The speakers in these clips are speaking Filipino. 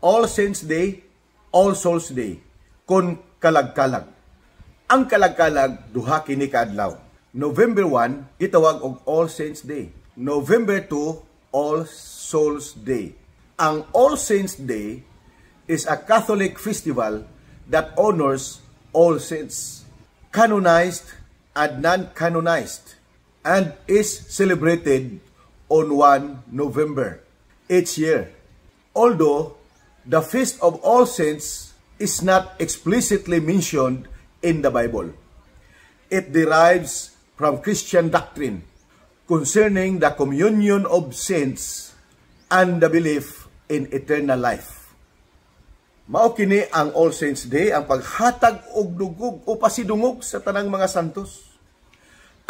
All Saints Day, All Souls Day, kon kalag-kalag. Ang kalag-kalag duha kini ka adlaw. November 1 gitawag og All Saints Day. November 2 All Souls Day. Ang All Saints Day is a Catholic festival that honors all saints, canonized and non-canonized, and is celebrated on 1 November each year. Although the Feast of All Saints is not explicitly mentioned in the Bible, it derives from Christian doctrine concerning the communion of saints and the belief in eternal life. Mao kini ang All Saints Day, ang paghatag og dugog o pasidungog sa tanang mga santos.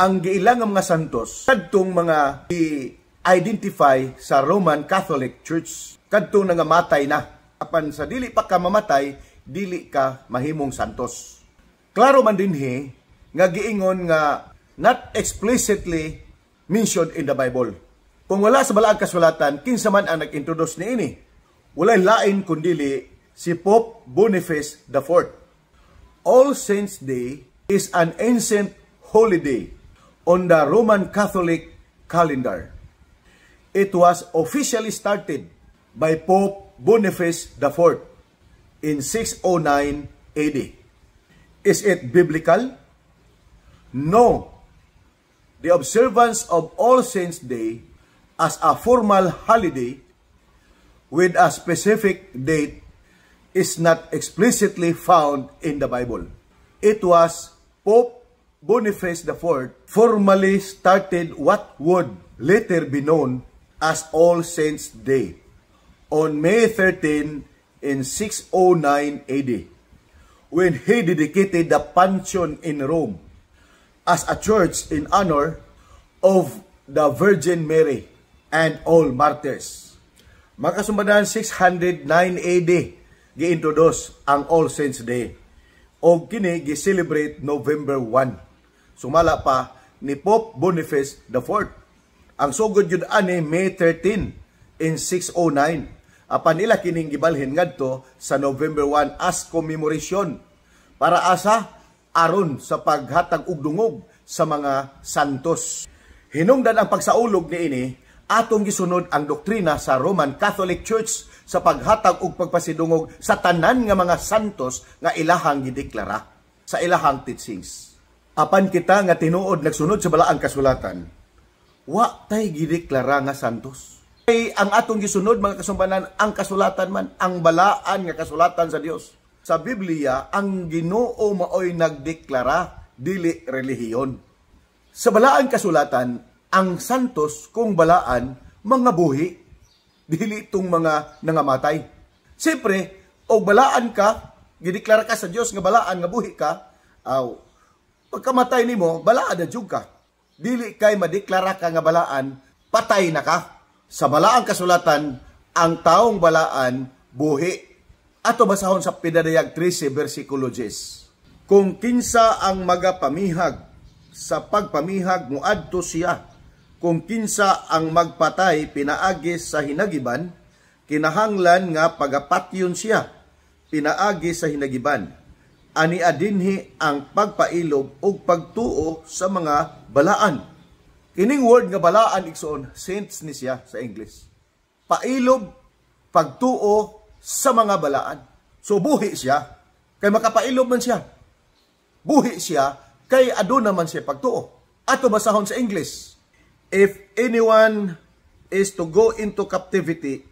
Ang giilang mga santos kadtong mga i-identify sa Roman Catholic Church, kadtong nangamatay na. Apan sa dili pa ka mamatay, dili ka mahimong santos. Klaro man dinhi nga giingon nga not explicitly mentioned in the Bible. Kung wala sa balaang kasulatan, kinsa man ang nag-introduce niini? Walay lain kundili si Pope Boniface IV. All Saints Day is an ancient holiday on the Roman Catholic calendar. It was officially started by Pope Boniface IV in 609 AD. Is it biblical? No. The observance of All Saints Day as a formal holiday with a specific date is not explicitly found in the Bible. It was Pope Boniface IV formally started what would later be known as All Saints Day on May 13 in 609 AD, when he dedicated the Pantheon in Rome as a church in honor of the Virgin Mary and all martyrs. Makasumbadan 609 AD gi-introduce ang All Saints Day o kini gi-celebrate November 1. Sumala pa ni Pope Boniface IV. Ang sugod yun ani May 13 in 609. Apan nila kining gibalhin ngadto sa November 1 as commemoration para asa aron sa paghatag og dungog sa mga santos. Hinungdan ang pagsaulog niini atong gisunod ang doktrina sa Roman Catholic Church sa paghatag og pagpasidungog sa tanan nga mga santos nga ilahang gideklara sa ilahang teachings. Apan kita nga tinuod nagsunod sa balaang kasulatan, wa tay gideklara nga santos. Ay ang atong gisunod mga kasumbanan, ang kasulatan man, ang balaan nga kasulatan sa Dios. Sa Biblia, ang Ginoo maoy nagdeklara, dili relihiyon. Sa balaang kasulatan, ang santos kung balaan, mga buhi, dili itong mga nangamatay. Siyempre, o balaan ka, gideklara ka sa Dios nga balaan, nga buhi ka, pagkamatay nimo, balaan na jud ka. Dili kay madeklara ka nga balaan, patay na ka. Sa balaang kasulatan, ang taong balaan, buhi. Ato basahon sa Pinadayag 13, versikulo 10. Kung kinsa ang magapamihag, sa pagpamihag muadto siya. Kung kinsa ang magpatay pinaagi sa hinagiban, kinahanglan nga pagapatyon siya, pinaagi sa hinagiban. Ani adinhi ang pagpailob o pagtuo sa mga balaan. Kining word nga balaan igsoon, saints ni siya sa English. Pailob, pagtuo sa mga balaan. So buhi siya, kay makapailob man siya. Buhi siya, kay aduna man siya pagtuo. Ato basahon sa English, if anyone is to go into captivity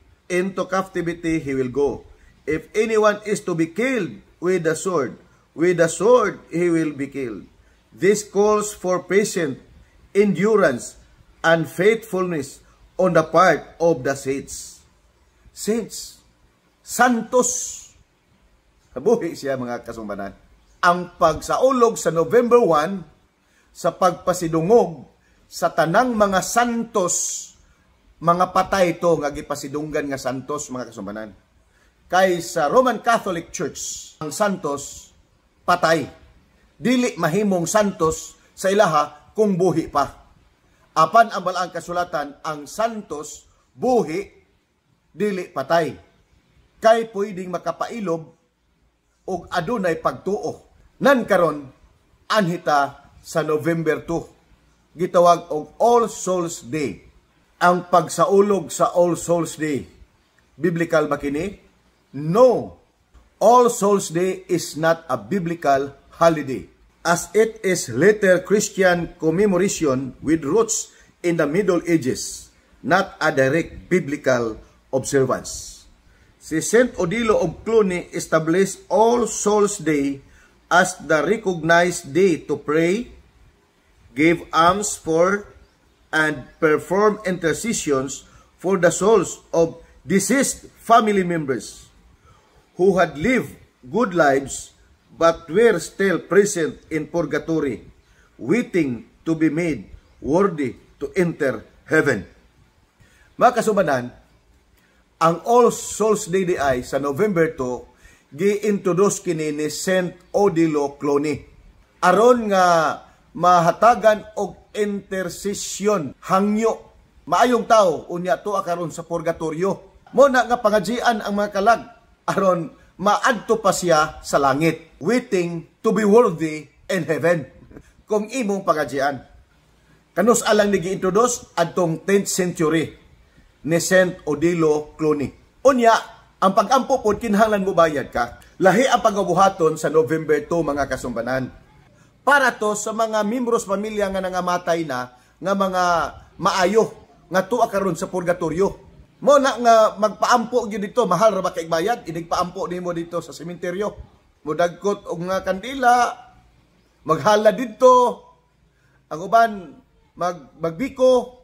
he will go. If anyone is to be killed with the sword he will be killed. This calls for patient endurance and faithfulness on the part of the saints. Saints, santos. Buhi siya mga kasumbanan. Ang pagsaulog sa November 1 sa pagpasidungog sa tanang mga santos, mga patay to nga gipasidunggan nga santos mga kasumbanan. Kay sa Roman Catholic Church, ang santos patay. Dili mahimong santos sa ilaha kung buhi pa. Apan ang balaang kasulatan, ang santos buhi, dili patay. kay pwedeng makapailob o adunay pagtuo. Nan karon anhita sa November 2 gitawag og All Souls Day. Ang pagsaulog sa All Souls Day, biblical ba kini? No. All Souls Day is not a biblical holiday, as it is later Christian commemoration with roots in the Middle Ages, not a direct biblical observance. Si Saint Odilo of Cluny established All Souls Day as the recognized day to pray, give alms for, and perform intercessions for the souls of deceased family members who had lived good lives but were still present in purgatory, waiting to be made worthy to enter heaven. Mga kasubanan, ang All Souls Day ay sa November 2, gi-introduce kini ni Saint Odilo Cluny. Aron nga mahatagan og intercession, hangyo, maayong tao, unya to karon sa purgatorio. Muna nga pangajian ang mga kalag, aron maadto pa siya sa langit, waiting to be worthy in heaven. Kung imong pangajian. Kanus alang nigi-introduce adtong 10th century ni Saint Odilo Cluny. Unya, ang pag-ampo po, kinahanglan mo bayad ka. Lahi ang pagabuhaton sa November 2, mga kasumbanan. Para to sa mga membros pamilya nga nangamatay na, nga mga maayo, nga tuwa karon sa purgatorio. Mo na nga magpaampo gyud dito, mahal ra ba kay bayad? Inigpaampo nimo dito sa sementeryo. Mudagkot og nga kandila, maghala dito, ang uban magbiko,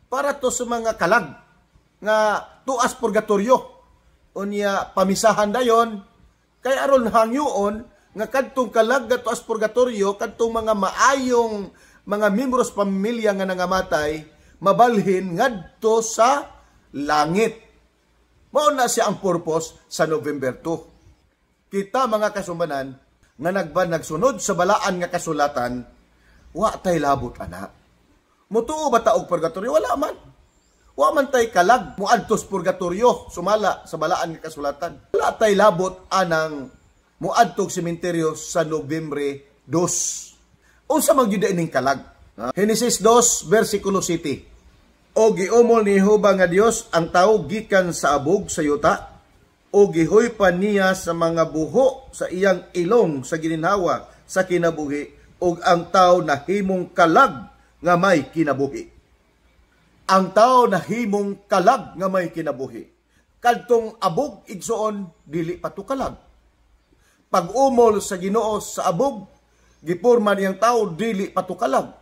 para to sa mga kalag nga tuas purgatorio. Unya pamisahan dayon kay aron hangyoon nga kadtong kalag nga tuas purgatorio, kadtong mga maayong mga membros pamilya nga nangamatay mabalhin ngadto sa langit. Mao na siya ang purpose sa November 2. Kita mga kasumbanan nga nagsunod sa balaan nga kasulatan, wa tay labot ana. Mutuo ba ta og purgatorio? Wala man. Wa man tay kalag muadtos purgatorio sumala sa balaan nga kasulatan. Wala tay labot anang muadtog sementeryo sa Nobyembre 2. Unsa man gyud ining kalag? Genesis 2 versikulo 7. O giumol ni Jehova nga Dios ang tawo gikan sa abog sa yuta, o gihoypan niya sa mga buho sa iyang ilong sa gininhawa sa kinabuhi, ug ang tawo nahimong kalag nga may kinabuhi. Ang tawo nahimong kalag nga may kinabuhi. Kadtong abog igsuon dili pa to kalag. Pag-umol sa Ginoo sa abog, gipurma niyang tawo dili pa to kalag.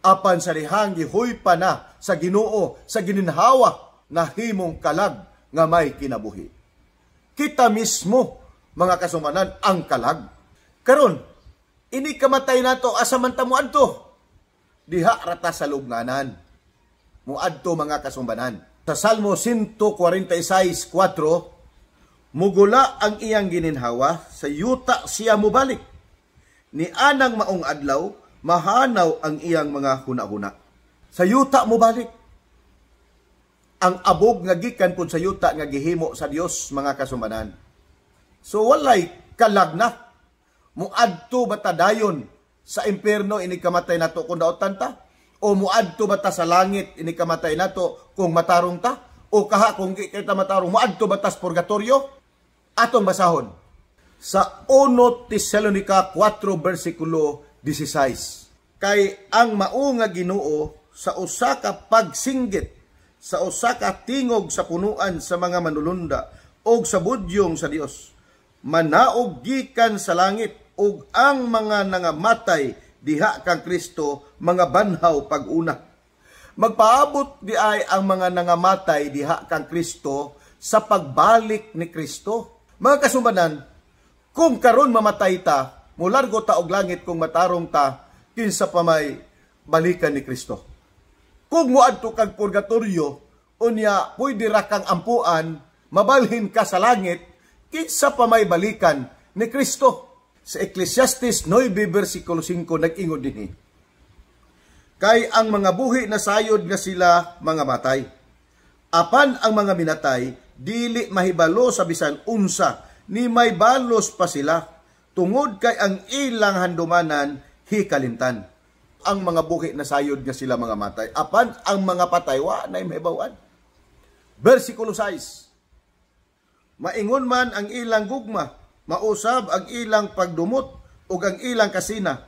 Apan sa dihang gihoypa na sa Ginoo sa gininhawa nahimong kalag nga may kinabuhi. Kita mismo mga kasumbanan ang kalag. Karon ini kamatay nato asa man ta moadto? Diha rata sa lubnganan. Muadto mga kasumbanan. Sa Salmo 146:4, mugula ang iyang gininhawa, sa yuta siya mubalik. Ni anang maong adlaw, mahanaw ang iyang mga hunahuna. Sa yuta mubalik. Ang abog nga gikan pud sa yuta nga gihimo sa Dios mga kasumbanan. So walay kalag na. Muadto bata dayon sa impierno ini kamatay nato kung daotan ta? O muadto bata sa langit ini kamatay nato kung matarong ta? O kaha kung kita matarong muadto bata sa purgatorio? Atong basahon sa 1 Tesalonica 4 versikulo 16. Kay ang mao nga Ginoo sa usa ka pagsinggit, sa usa ka tingog sa punuan sa mga manulunda og sa budyong sa Dios, manaog gikan sa langit ug ang mga nangamatay diha kang Kristo mga banhaw pag-una. Magpaabot di ay ang mga nangamatay diha kang Kristo sa pagbalik ni Kristo. Mga kasumbanan, kung karon mamatay ta, mulargo ta og langit kung matarong ta, kinsa pa may balikan ni Kristo. Kung muadto kag purgatorio, unya pwede ra kang ampuan, mabalhin ka sa langit, kinsa pa may balikan ni Kristo. Sa Ecclesiastes 9 versikulo 5 nag-ingon dinhi. Kay ang mga buhi na sayod nga sila mga matay. Apan ang mga minatay dili mahibalo sa bisan unsa, ni may balos pa sila, tungod kay ang ilang handumanan hikalimtan. Ang mga buhi na sayod nga sila mga matay, apan ang mga patay wa na mahibawan. Versikulo 6. Maingon man ang ilang gugma, mausab ang ilang pagdumot ug ang ilang kasina,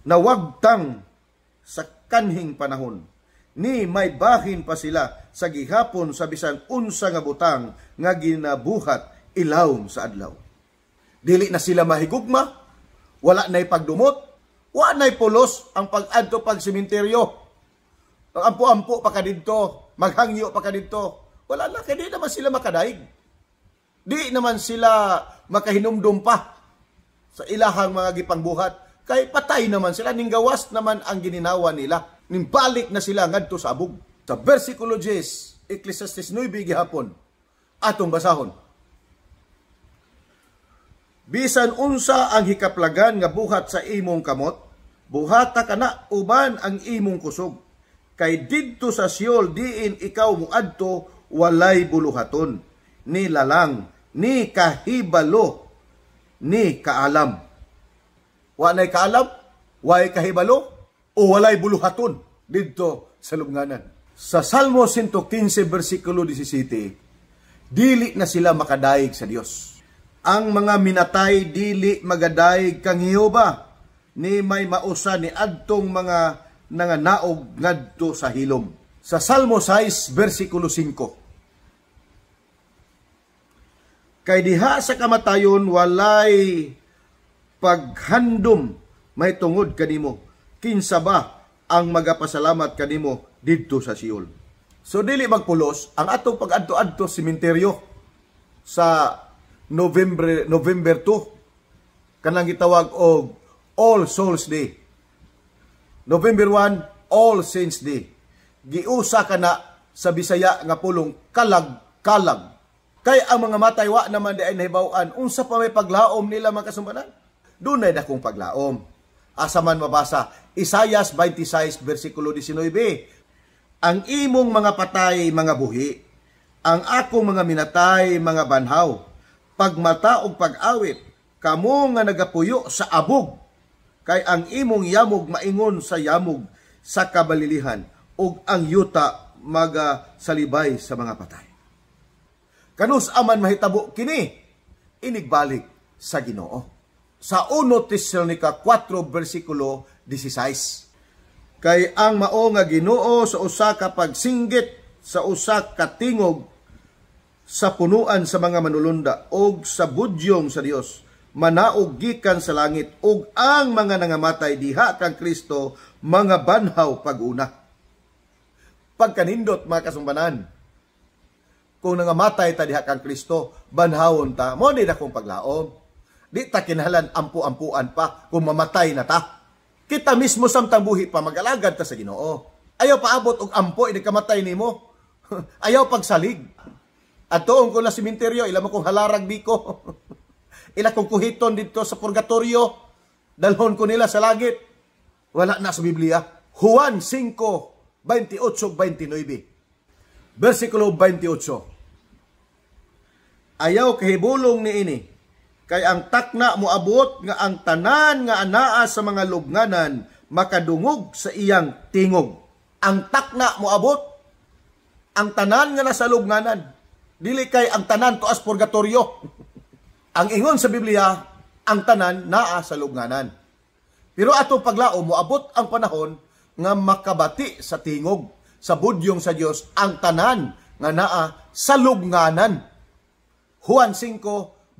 na wagtang sa kanhing panahon. Ni may bahin pa sila sa gihapon sa bisan unsa nga butang nga ginabuhat ilawom sa adlaw. Dili na sila mahigugma, wala na'y pagdumot, wala na'y pulos ang pag-adto pag sementeryo. Ang ampo-ampo pa ka dito, maghangyo pa ka dito. Wala na, kaya di naman sila makadaig. Di naman sila makahinumdum pa sa ilahang mga gipangbuhat. Kay patay naman sila, ninggawas naman ang gininawa nila. Nimbalik na sila ngadto sa abog. Sa versikulo 10, Ecclesiastes 9 gihapon, atong basahon. Bisan unsa ang hikaplagan nga buhat sa imong kamot, buhata kana uban ang imong kusog. Kay didto sa Siol diin ikaw muadto walay buluhaton, ni lalang, ni kahibalo, ni kaalam. Wa na'y kaalam, way kahibalo, o walay buluhaton didto sa lubnganan. Sa Salmo 115 versikulo 17, dili na sila makadaig sa Dios. Ang mga minatay dili magadaig kang Jehova, ni may mausa ni adtong mga nanganaog ngadto sa hilom. Sa Salmo 6 versikulo 5, kay diha sa kamatayon walay paghandom may tungod kanimo, kinsa ba ang magapasalamat kanimo didto sa Siol. So dili magpulos ang atong pag-adto-adto sementeryo sa November 2, kanang gitawag og All Souls Day. November 1, All Saints Day. Giusa kana sa Bisaya nga pulong kalag-kalag. Kay ang mga matay wa naman di ay nahibaw-an, unsa pa may paglaom nila mga kasumbanan? Dunay dakong paglaom. Asa man mabasa, Isaias 26 versikulo 19. Ang imong mga patay mga buhi, ang akong mga minatay mga banhaw, pagmata og pag-awit, kamo nga nagapuyo sa abog, kay ang imong yamog maingon sa yamog sa kabalilihan, ug ang yuta magasalibay sa mga patay. Kanus aman mahitabo kini, inigbalik sa Ginoo. Sa 1 Tesalonica 4 versikulo 16. Kay ang mao nga Ginoo sa usa ka pagsinggit sa usa ka tingog sa punuan sa mga manulunda og sa budyong sa Dios, manaog gikan sa langit, og ang mga nangamatay diha kang Kristo mga banhaw pag-una. Pagkanindot mga kasumbanan, kung nangamatay ta diha kang Kristo, banhawon ta, mo di dakong paglaom. Di ta kinahanglan ampu-ampuan pa kung mamatay na ta. Kita mismo samtang buhi pa mag-alagad ta sa Ginoo. Ayaw paabot og ampo ini kamatay nimo. Ayaw pagsalig. At tuong ko na sementeryo, ila mo kong halarag biko. Ila kong kuhiton dito sa purgatorio. Dalhon ko nila sa langit. Wala na sa Biblia. Juan 5, 28-29. Versikulo 28. Ayaw kahibulong ni ini, kay ang takna moabot nga ang tanan nga anaa sa mga lubnganan makadungog sa iyang tingog. Ang takna moabot, ang tanan nga nasa lubnganan, dili kay ang tanan tuas purgatorio. Ang ingon sa Biblia, ang tanan naa sa lubnganan. Pero atong paglaom moabot ang panahon nga makabati sa tingog, sa budyong sa Dios ang tanan nga naa sa lubnganan. Juan 5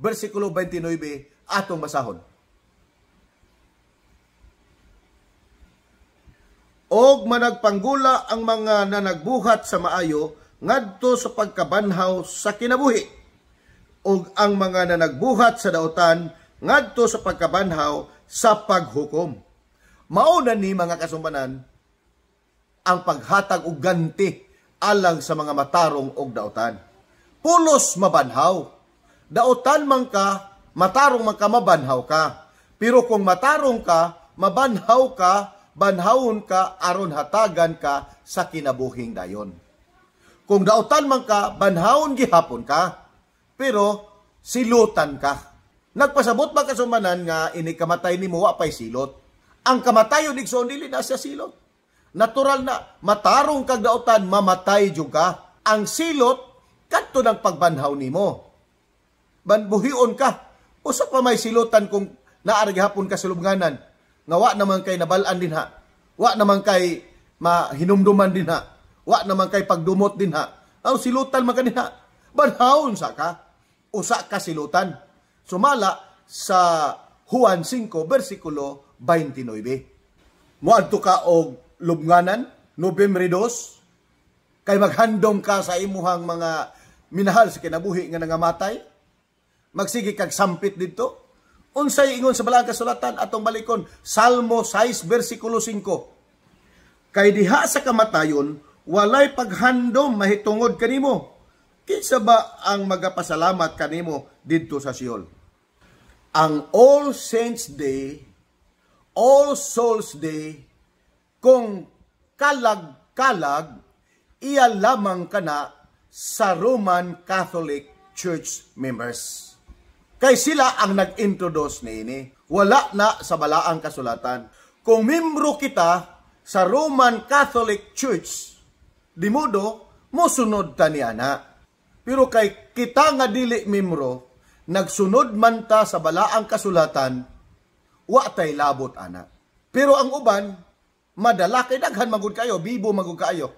versikulo 29 atong basahon. Og managpanggula ang mga nanagbuhat sa maayo ngadto sa pagkabanhaw sa kinabuhi, og ang mga nanagbuhat sa daotan ngadto sa pagkabanhaw sa paghukom. Mauna ni mga kasumbanan ang paghatag og ganti alang sa mga matarong og daotan. Pulos mabanhaw. Daotan man ka, matarong man ka, mabanhaw ka. Pero kung matarong ka, mabanhaw ka, banhawon ka, aron hatagan ka sa kinabuhing dayon. Kung dautan man ka, banhawon gihapon ka. Pero silutan ka. Nagpasabot ba kasumanan nga ini kamatay nimo wa pay silot. Ang kamatayon igsoon dili na siya silot. Natural na matarong kag dautan mamatay jud ka. Ang silot kadto ng pagbanhaw nimo. Banbuhion ka. Usa pa may silutan kung naari gihapon ka sa lubnganan. Nga wa naman kay nabalaan din ha. Wa naman kay mahinumduman din ha. Wa naman kay pagdumot din ha. Ang silutan man kaniha. Banhawon sa ka. Usa ka silutan. Sumala sa Juan 5 versikulo 29. Moadto ka og lubnganan Nobyembre 2 kay maghandom ka sa imuhang mga minahal sa kinabuhi nga nangamatay. Magsige kag sampit didto. Unsay ingon sa Balang Kasulatan atong balikon Salmo 6 versikulo 5. Kay diha sa kamatayon walay paghandom mahitungod kanimo. Kinsa ba ang magapasalamat kanimo didto sa Siol? Ang All Saints Day, All Souls Day, kung kalag-kalag, iya lamang kana sa Roman Catholic Church members. Kay sila ang nag-introduce niini. Wala na sa Balaang Kasulatan. Kung membro kita sa Roman Catholic Church, di modo, mosunod ta niya na. Pero kay kita nga dili membro, nagsunod man ta sa Balaang Kasulatan, wa tay labot ana. Pero ang uban, madala kay daghan magud kayo, bibo magud kayo.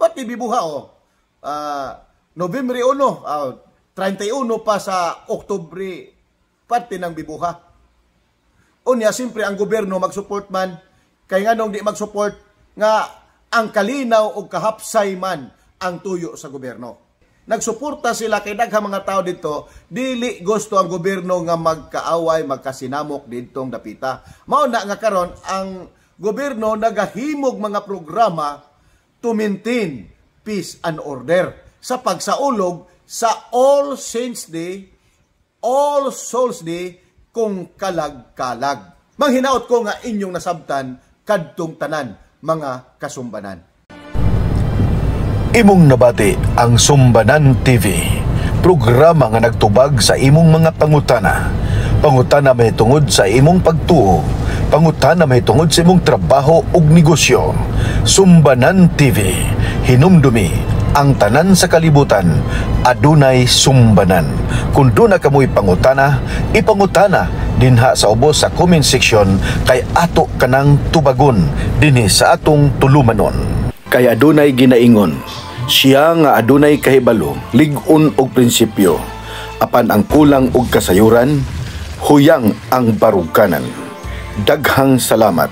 Pati bibuha Nobyembre 1, 31 pa sa Oktubre, parte ng bibuha. Unya, siyempre ang gobyerno mag-support man, kay nga nung di mag-support, nga ang kalinaw o kahapsay man ang tuyo sa gobyerno. Nagsuporta sila kay daghang mga tao dito, dili gusto ang gobyerno nga magkaaway, magkasinamok ditong dapita. Mao na nga karon ang gobyerno nagahimog mga programa to maintain peace and order sa pagsaulog sa All Saints Day, All Souls Day, kung kalag-kalag. Manghinaot ko nga inyong nasabtan kadtong tanan mga kasumbanan. Imong nabati ang Sumbanan TV, programa nga nagtubag sa imong mga pangutana. Pangutana may tungod sa imong pagtuo, pangutana may tungod sa imong trabaho ug negosyo. Sumbanan TV, hinumdumi ang tanan sa kalibutan, adunay sumbanan. Kung doon na kamoy pangutana, ipangutana dinha sa ubos sa comment section kay ato kanang tubagon dinhi sa atong tulumanon. Kay adunay ginaingon, siya nga adunay kahibalo, lig-on og prinsipyo, apan ang kulang og kasayuran, huyang ang baruganan. Daghang salamat.